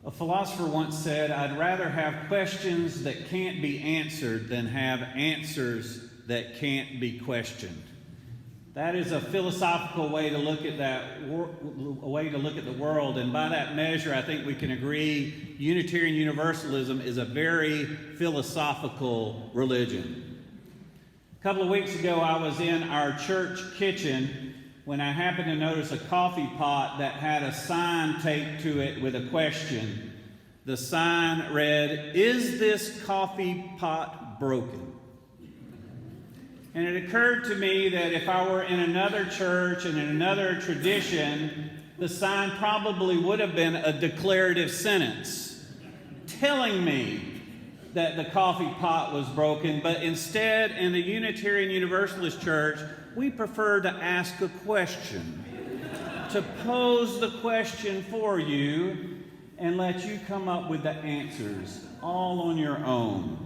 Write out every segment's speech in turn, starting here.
A philosopher once said, "I'd rather have questions that can't be answered than have answers that can't be questioned." That is a philosophical way to look at the world, and by that measure, I think we can agree Unitarian Universalism is a very philosophical religion. A couple of weeks ago, I was in our church kitchen when I happened to notice a coffee pot that had a sign taped to it with a question. The sign read, "Is this coffee pot broken?" And it occurred to me that if I were in another church and in another tradition, the sign probably would have been a declarative sentence telling me that the coffee pot was broken. But instead, in the Unitarian Universalist Church, we prefer to ask a question, to pose the question for you and let you come up with the answers all on your own.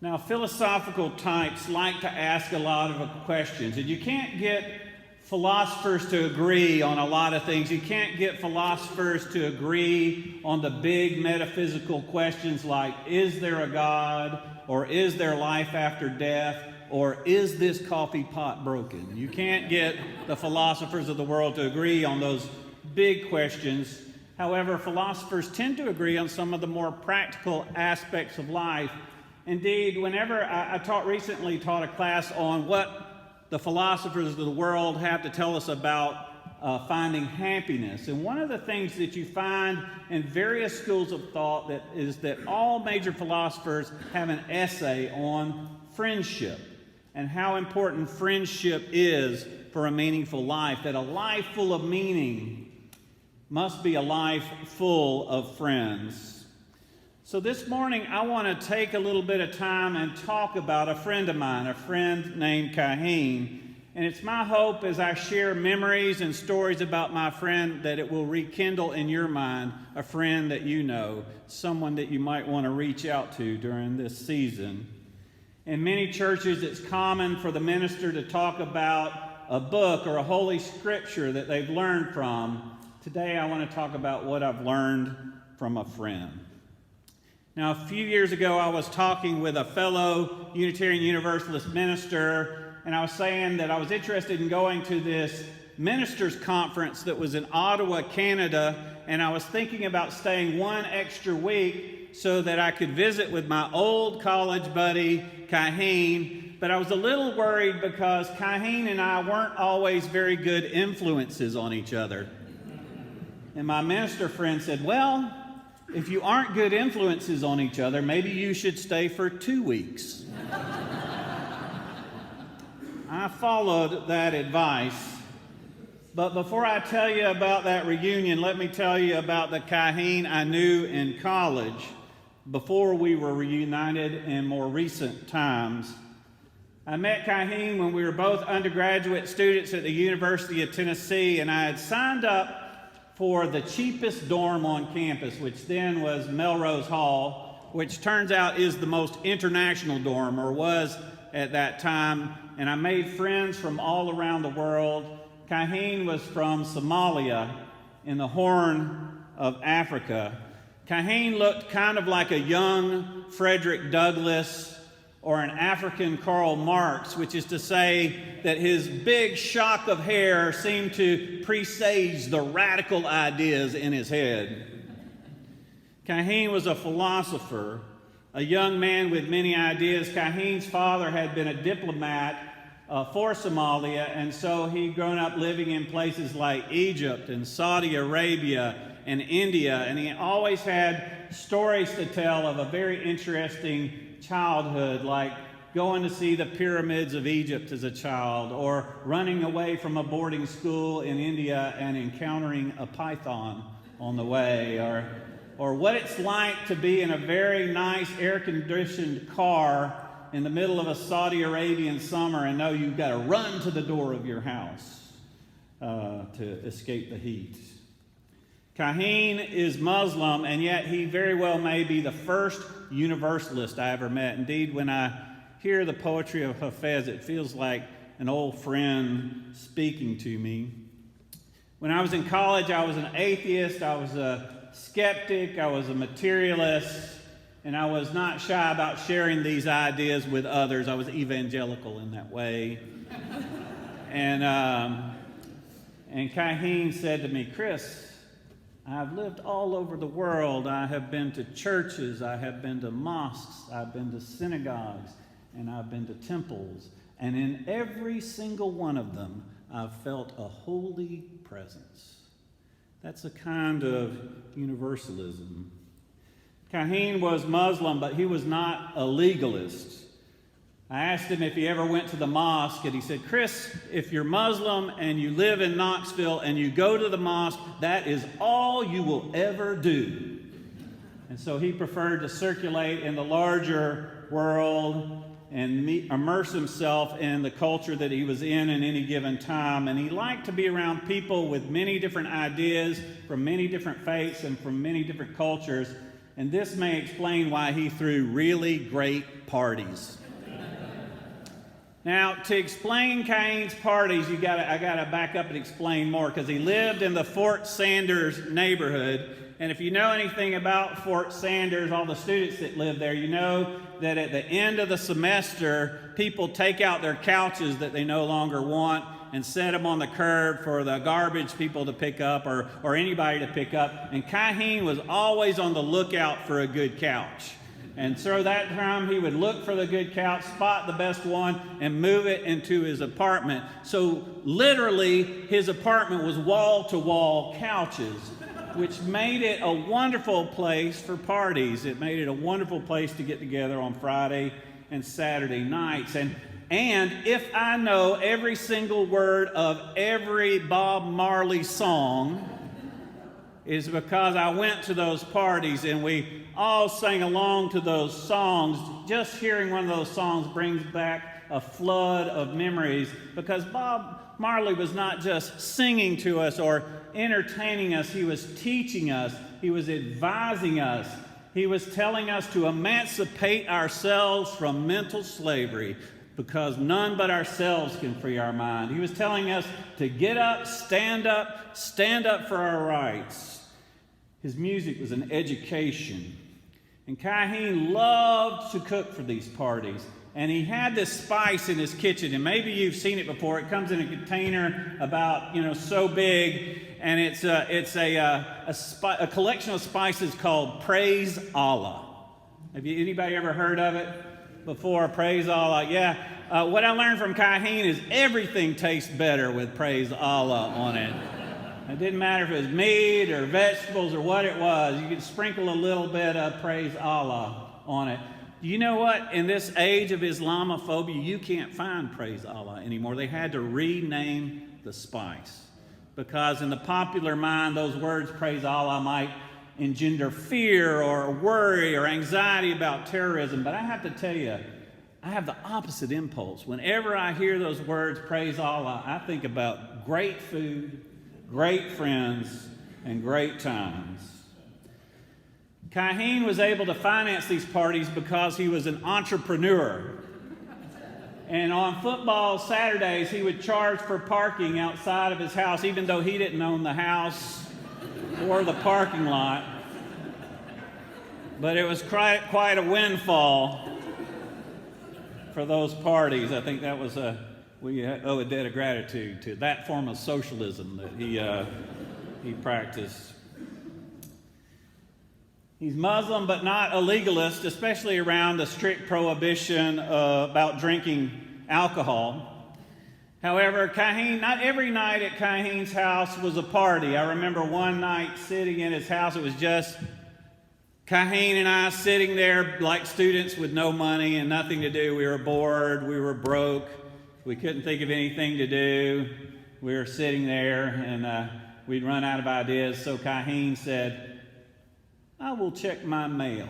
Now, philosophical types like to ask a lot of questions, and you can't get philosophers to agree on a lot of things. You can't get philosophers to agree on the big metaphysical questions like, is there a God, or is there life after death, or is this coffee pot broken? You can't get the philosophers of the world to agree on those big questions. However, philosophers tend to agree on some of the more practical aspects of life. Indeed, whenever I recently taught a class on what the philosophers of the world have to tell us about finding happiness. And one of the things that you find in various schools of thought is that all major philosophers have an essay on friendship and how important friendship is for a meaningful life, that a life full of meaning must be a life full of friends. So this morning, I want to take a little bit of time and talk about a friend of mine, a friend named Kaheen. And it's my hope as I share memories and stories about my friend that it will rekindle in your mind a friend that you know, someone that you might want to reach out to during this season. In many churches, it's common for the minister to talk about a book or a holy scripture that they've learned from. Today, I want to talk about what I've learned from a friend. Now, a few years ago, I was talking with a fellow Unitarian Universalist minister, and I was saying that I was interested in going to this ministers' conference that was in Ottawa, Canada, and I was thinking about staying one extra week so that I could visit with my old college buddy, Kaheen. But I was a little worried because Kaheen and I weren't always very good influences on each other. And my minister friend said, "Well, if you aren't good influences on each other, maybe you should stay for 2 weeks." I followed that advice. But before I tell you about that reunion, let me tell you about the Kaheen I knew in college before we were reunited in more recent times. I met Kaheen when we were both undergraduate students at the University of Tennessee, and I had signed up for the cheapest dorm on campus, which then was Melrose Hall, which turns out is the most international dorm, or was at that time. And I made friends from all around the world. Kaheen was from Somalia in the Horn of Africa. Kaheen looked kind of like a young Frederick Douglass or an African Karl Marx, which is to say that his big shock of hair seemed to presage the radical ideas in his head. Kaheen was a philosopher, a young man with many ideas. Kaheen's father had been a diplomat for Somalia, and so he'd grown up living in places like Egypt and Saudi Arabia and India, and he always had stories to tell of a very interesting childhood, like going to see the pyramids of Egypt as a child, or running away from a boarding school in India and encountering a python on the way, or what it's like to be in a very nice air-conditioned car in the middle of a Saudi Arabian summer and know you've got to run to the door of your house to escape the heat. Kaheen is Muslim, and yet he very well may be the first Universalist I ever met. Indeed, when I hear the poetry of Hafez, it feels like an old friend speaking to me. When I was in college, I was an atheist. I was a skeptic, I was a materialist, and I was not shy about sharing these ideas with others. I was evangelical in that way. And Kaheen said to me, Chris, I've lived all over the world. I have been to churches, I have been to mosques, I've been to synagogues, and I've been to temples. And in every single one of them, I've felt a holy presence. That's a kind of universalism. Kaheen was Muslim, but he was not a legalist. I asked him if he ever went to the mosque, and he said, Chris, if you're Muslim and you live in Knoxville and you go to the mosque, that is all you will ever do. And so he preferred to circulate in the larger world and immerse himself in the culture that he was in any given time. And he liked to be around people with many different ideas from many different faiths and from many different cultures. And this may explain why he threw really great parties. Now, to explain Kaheen's parties, I got to back up and explain more, because he lived in the Fort Sanders neighborhood. And if you know anything about Fort Sanders, all the students that live there, you know that at the end of the semester, people take out their couches that they no longer want and set them on the curb for the garbage people to pick up or anybody to pick up. And Kaheen was always on the lookout for a good couch. And so that time he would look for the good couch, spot the best one, and move it into his apartment. So literally, his apartment was wall-to-wall couches, which made it a wonderful place for parties. It made it a wonderful place to get together on Friday and Saturday nights. And if I know every single word of every Bob Marley song, is because I went to those parties and we all sang along to those songs. Just hearing one of those songs brings back a flood of memories, because Bob Marley was not just singing to us or entertaining us, he was teaching us, he was advising us, he was telling us to emancipate ourselves from mental slavery, because none but ourselves can free our mind. He was telling us to get up, stand up for our rights. His music was an education. And Kaheen loved to cook for these parties. And he had this spice in his kitchen, and maybe you've seen it before. It comes in a container about, so big, and it's a collection of spices called Praise Allah. Have anybody ever heard of it before? Praise Allah, yeah. What I learned from Kaheen is everything tastes better with Praise Allah on it. It didn't matter if it was meat or vegetables or what it was. You could sprinkle a little bit of Praise Allah on it. You know what? In this age of Islamophobia, you can't find Praise Allah anymore. They had to rename the spice, because in the popular mind, those words, Praise Allah, might engender fear or worry or anxiety about terrorism. But I have to tell you, I have the opposite impulse. Whenever I hear those words, Praise Allah, I think about great food, great friends, and great times. Kaheen was able to finance these parties because he was an entrepreneur. And on football Saturdays, he would charge for parking outside of his house, even though he didn't own the house or the parking lot. But it was quite a windfall for those parties. I think that was we owe a debt of gratitude to that form of socialism that he practiced. He's Muslim, but not a legalist, especially around the strict prohibition about drinking alcohol. However, Kaheen, not every night at Kaheen's house was a party. I remember one night sitting in his house. It was just Kaheen and I sitting there like students with no money and nothing to do. We were bored. We were broke. We couldn't think of anything to do. We were sitting there, and we'd run out of ideas. So Kaheen said, I will check my mail.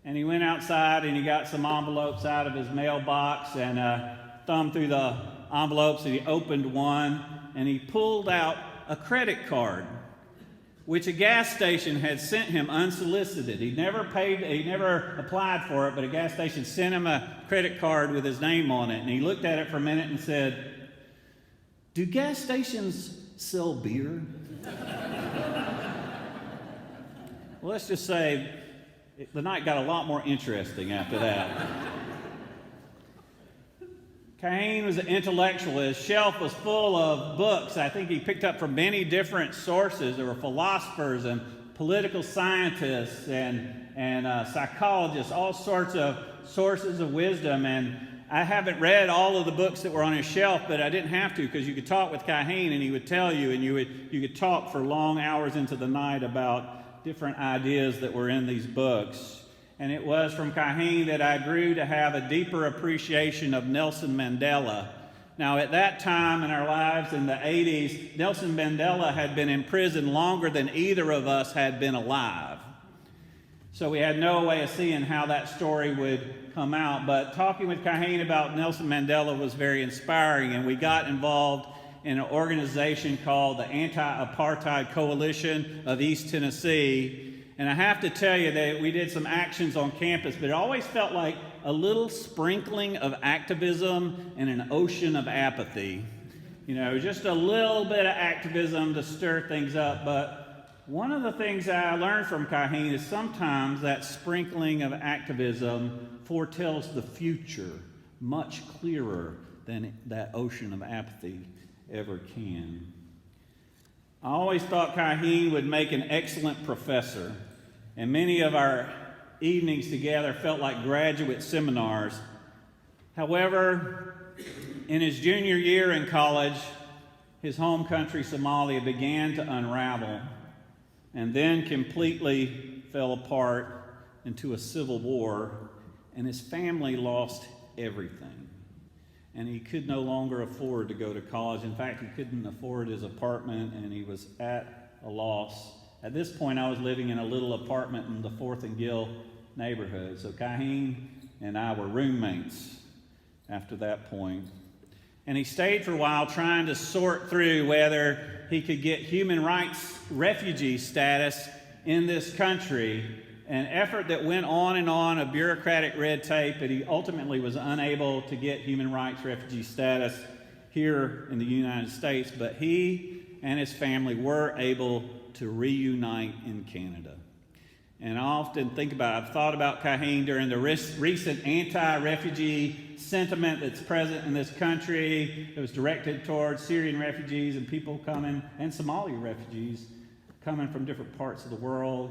And he went outside and he got some envelopes out of his mailbox and thumbed through the envelopes, and he opened one and he pulled out a credit card, which a gas station had sent him unsolicited. He never applied for it, but a gas station sent him a credit card with his name on it. And he looked at it for a minute and said, do gas stations sell beer? Well, let's just say the night got a lot more interesting after that. Kahin was an intellectual. His shelf was full of books I think he picked up from many different sources. There were philosophers and political scientists and psychologists, all sorts of sources of wisdom. And I haven't read all of the books that were on his shelf, but I didn't have to, because you could talk with Kahin and he would tell you, and you could talk for long hours into the night about different ideas that were in these books. And it was from Kahin that I grew to have a deeper appreciation of Nelson Mandela. Now, at that time in our lives in the 80s, Nelson Mandela had been in prison longer than either of us had been alive. So we had no way of seeing how that story would come out. But talking with Kahin about Nelson Mandela was very inspiring, and we got involved in an organization called the Anti-Apartheid Coalition of East Tennessee. And I have to tell you that we did some actions on campus, but it always felt like a little sprinkling of activism and an ocean of apathy. You know, just a little bit of activism to stir things up. But one of the things I learned from Kahin is sometimes that sprinkling of activism foretells the future much clearer than that ocean of apathy ever can. I always thought Kahin would make an excellent professor, and many of our evenings together felt like graduate seminars. However, in his junior year in college, his home country, Somalia, began to unravel and then completely fell apart into a civil war, and his family lost everything. And he could no longer afford to go to college. In fact, he couldn't afford his apartment, and he was at a loss. At this point, I was living in a little apartment in the 4th and Gill neighborhood. So Kahin and I were roommates after that point. And he stayed for a while trying to sort through whether he could get human rights refugee status in this country, an effort that went on of bureaucratic red tape, but he ultimately was unable to get human rights refugee status here in the United States. But he and his family were able to reunite in Canada. And I often think about it. I've thought about Kahin during the recent anti-refugee sentiment that's present in this country. It was directed towards Syrian refugees and people coming, and Somali refugees coming from different parts of the world.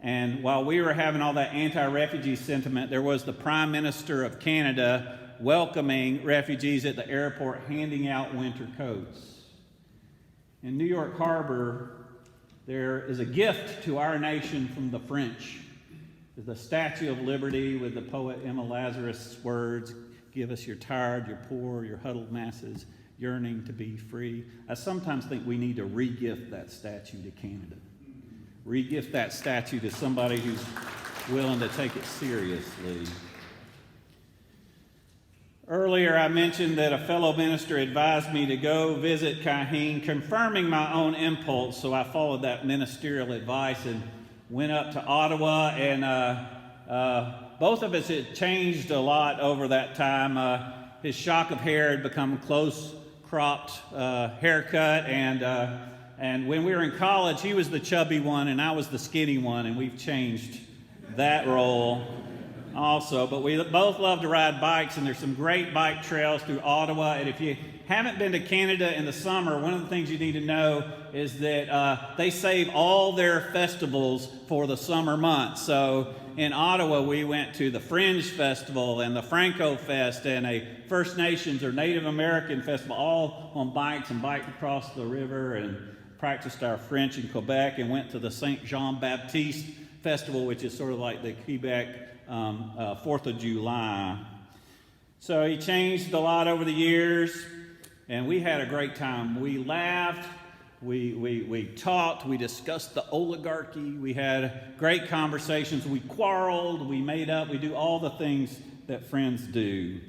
And while we were having all that anti-refugee sentiment, there was the Prime Minister of Canada welcoming refugees at the airport, handing out winter coats. In New York Harbor, there is a gift to our nation from the French. The Statue of Liberty with the poet Emma Lazarus' words, "Give us your tired, your poor, your huddled masses, yearning to be free." I sometimes think we need to re-gift that statue to Canada. Re-gift that statue to somebody who's willing to take it seriously. Earlier, I mentioned that a fellow minister advised me to go visit Kahin, confirming my own impulse, so I followed that ministerial advice and went up to Ottawa, and both of us had changed a lot over that time. His shock of hair had become a close-cropped haircut, and when we were in college, he was the chubby one and I was the skinny one, and we've changed that role also. But we both love to ride bikes, and there's some great bike trails through Ottawa. And if you haven't been to Canada in the summer, one of the things you need to know is that they save all their festivals for the summer months. So in Ottawa, we went to the Fringe Festival and the Franco Fest and a First Nations or Native American festival, all on bikes, and biked across the river and practiced our French in Quebec, and went to the Saint Jean Baptiste Festival, which is sort of like the Quebec 4th of July. So he changed a lot over the years, and we had a great time. We laughed, we talked, we discussed the oligarchy, we had great conversations, we quarreled, we made up, we do all the things that friends do.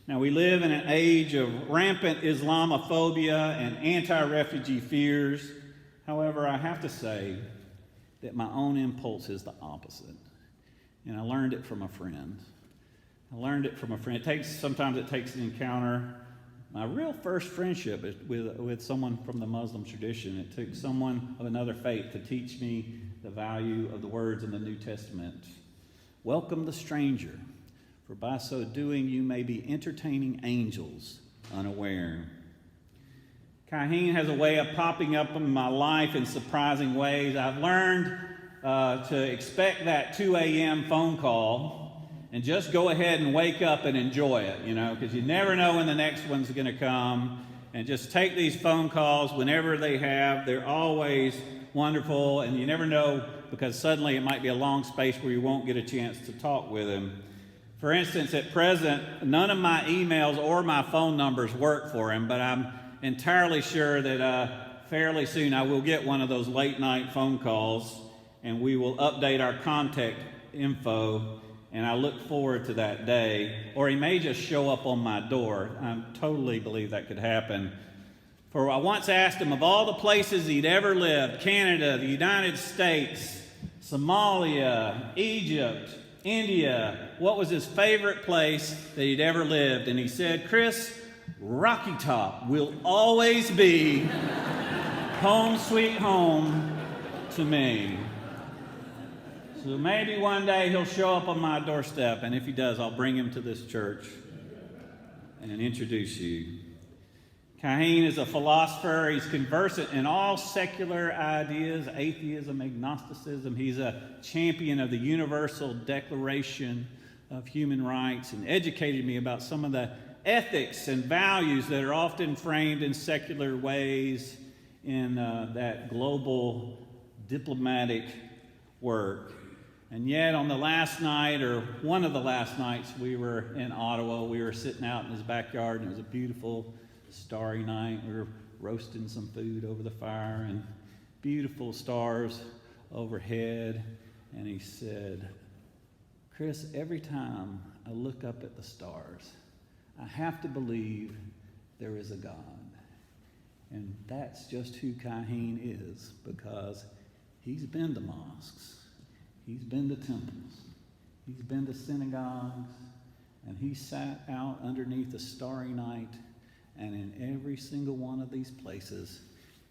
Now, we live in an age of rampant Islamophobia and anti-refugee fears. However, I have to say that my own impulse is the opposite. And I learned it from a friend. Sometimes it takes an encounter. My real first friendship is with someone from the Muslim tradition. It took someone of another faith to teach me the value of the words in the New Testament. Welcome the stranger, for by so doing you may be entertaining angels unaware. Kaheen has a way of popping up in my life in surprising ways. I've learned to expect that 2 a.m. phone call and just go ahead and wake up and enjoy it, because you never know when the next one's going to come. And just take these phone calls whenever they have. They're always wonderful, and you never know, because suddenly it might be a long space where you won't get a chance to talk with him. For instance, at present, none of my emails or my phone numbers work for him, but I'm entirely sure that fairly soon I will get one of those late night phone calls, and we will update our contact info, and I look forward to that day. Or he may just show up on my door. I totally believe that could happen. For I once asked him of all the places he'd ever lived, Canada, the United States, Somalia, Egypt, India, what was his favorite place that he'd ever lived? And he said, "Chris, Rocky Top will always be home sweet home to me." So maybe one day he'll show up on my doorstep, and if he does, I'll bring him to this church and introduce you. Kaheen is a philosopher. He's conversant in all secular ideas, atheism, agnosticism. He's a champion of the Universal Declaration of Human Rights and educated me about some of the ethics and values that are often framed in secular ways in that global diplomatic work. And yet on the last night, or one of the last nights we were in Ottawa, we were sitting out in his backyard, and it was a beautiful starry night. We were roasting some food over the fire and beautiful stars overhead. And he said, "Chris, every time I look up at the stars, I have to believe there is a God." And that's just who Kaheen is, because he's been to mosques, he's been to temples, he's been to synagogues, and he sat out underneath a starry night. And in every single one of these places,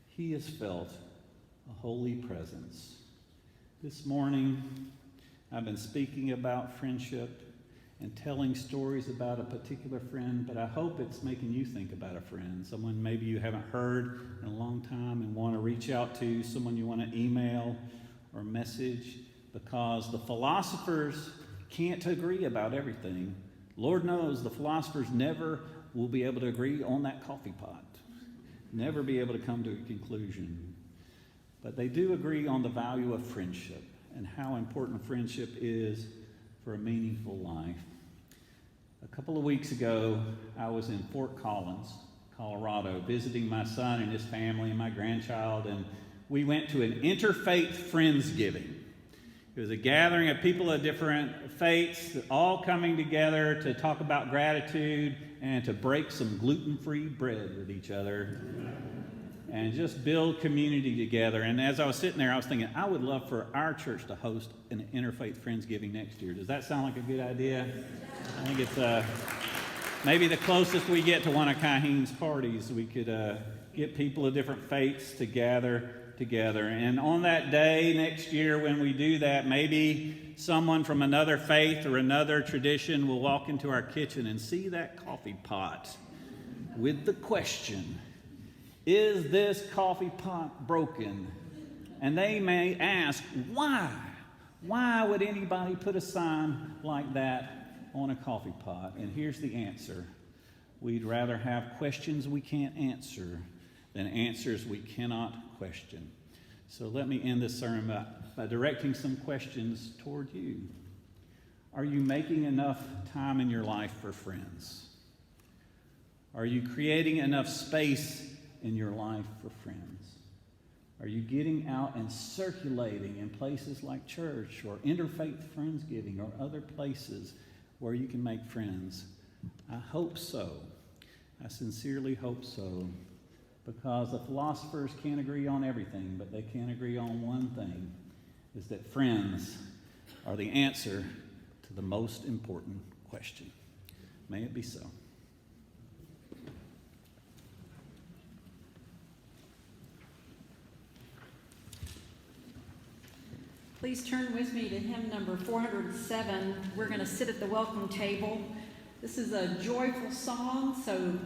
he has felt a holy presence. This morning, I've been speaking about friendship and telling stories about a particular friend, but I hope it's making you think about a friend, someone maybe you haven't heard in a long time and want to reach out to, someone you want to email or message, because the philosophers can't agree about everything. Lord knows the philosophers never will be able to agree on that coffee pot, never be able to come to a conclusion. But they do agree on the value of friendship and how important friendship is for a meaningful life. A couple of weeks ago, I was in Fort Collins, Colorado, visiting my son and his family and my grandchild, and we went to an interfaith Friendsgiving. It was a gathering of people of different faiths, all coming together to talk about gratitude and to break some gluten-free bread with each other and just build community together. And as I was sitting there, I was thinking, I would love for our church to host an Interfaith Friendsgiving next year. Does that sound like a good idea? I think it's maybe the closest we get to one of Kaheen's parties. We could get people of different faiths to gather together. And on that day next year when we do that, maybe someone from another faith or another tradition will walk into our kitchen and see that coffee pot with the question, "Is this coffee pot broken?" And they may ask, why? Why would anybody put a sign like that on a coffee pot? And here's the answer. We'd rather have questions we can't answer than answers we cannot question. So let me end this sermon by directing some questions toward you. Are you making enough time in your life for friends? Are you creating enough space in your life for friends? Are you getting out and circulating in places like church or Interfaith Friendsgiving or other places where you can make friends? I hope so. I sincerely hope so. Because the philosophers can't agree on everything, but they can agree on one thing, is that friends are the answer to the most important question. May it be so. Please turn with me to hymn number 407. We're going to sit at the welcome table. This is a joyful song, so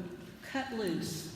cut loose.